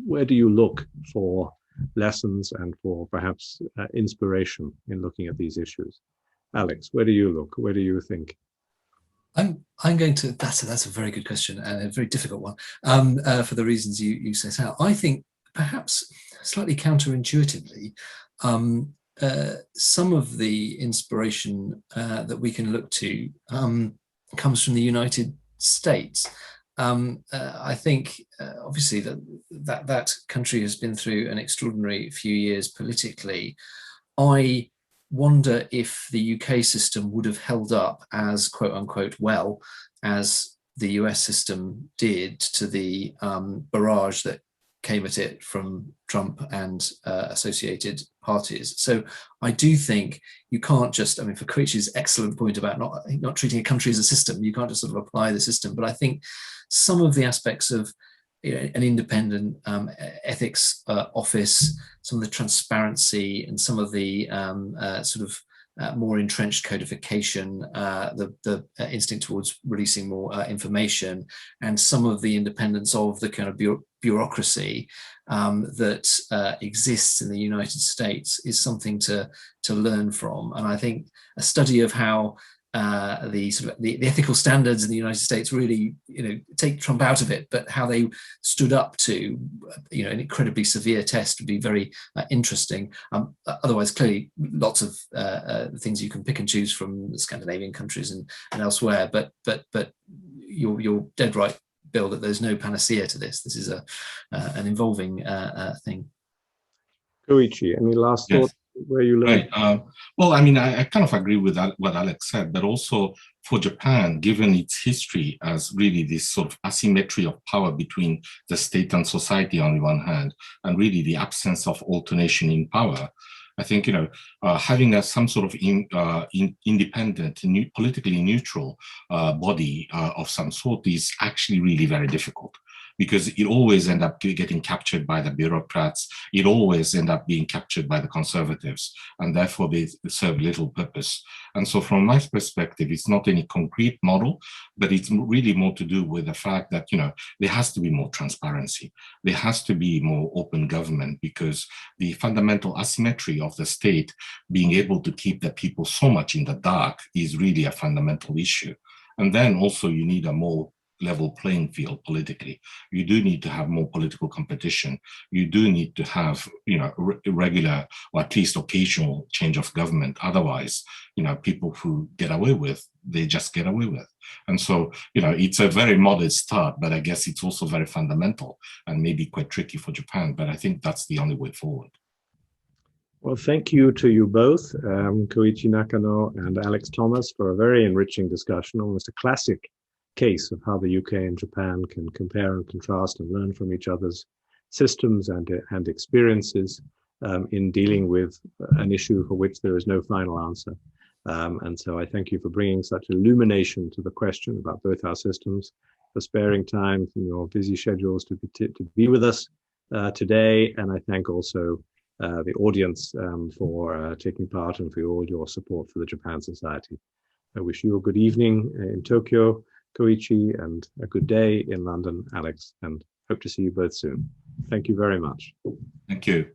where do you look for lessons and for perhaps inspiration in looking at these issues? Alex, where do you look? Where do you think? I'm going to. That's a very good question and a very difficult one for the reasons you set out. I think perhaps slightly counterintuitively, some of the inspiration that we can look to comes from the United States. I think obviously that country has been through an extraordinary few years politically. I wonder if the UK system would have held up as quote unquote well as the US system did to the barrage that came at it from Trump and associated parties. So I do think you can't just, for Koichi's excellent point about not treating a country as a system, you can't just sort of apply the system. But I think some of the aspects of an independent ethics office, some of the transparency and some of the more entrenched codification, the instinct towards releasing more information, and some of the independence of the kind of bureaucracy that exists in the United States is something to learn from. And I think a study of how the ethical standards in the United States really, take Trump out of it, but how they stood up to, an incredibly severe test would be very interesting. Otherwise, clearly, lots of things you can pick and choose from the Scandinavian countries and elsewhere. But you're dead right Bill, that there's no panacea to this. This is an involving thing. Koichi, any last thoughts where you learned? Right. Well, I mean, I kind of agree with that, what Alex said, but also for Japan, given its history as really this sort of asymmetry of power between the state and society on the one hand, and really the absence of alternation in power, I think, you know, having some sort of independent, politically neutral body of some sort is actually really very difficult, because it always ends up getting captured by the bureaucrats. It always ends up being captured by the conservatives, and therefore they serve little purpose. And so from my perspective, it's not any concrete model, but it's really more to do with the fact that, you know, there has to be more transparency. There has to be more open government, because the fundamental asymmetry of the state being able to keep the people so much in the dark is really a fundamental issue. And then also you need a more level playing field politically. You do need to have more political competition. You do need to have, you know, regular or at least occasional change of government. Otherwise, you know, people who get away with, they just get away with. And so, you know, it's a very modest start, but I guess it's also very fundamental and maybe quite tricky for Japan. But I think that's the only way forward. Well, thank you to you both, Koichi Nakano and Alex Thomas, for a very enriching discussion, almost a classic case of how the UK and Japan can compare and contrast and learn from each other's systems and experiences in dealing with an issue for which there is no final answer. And so I thank you for bringing such illumination to the question about both our systems, for sparing time from your busy schedules to be with us today. And I thank also the audience for taking part and for all your support for the Japan Society. I wish you a good evening in Tokyo, Koichi, and a good day in London, Alex, and hope to see you both soon. Thank you very much. Thank you.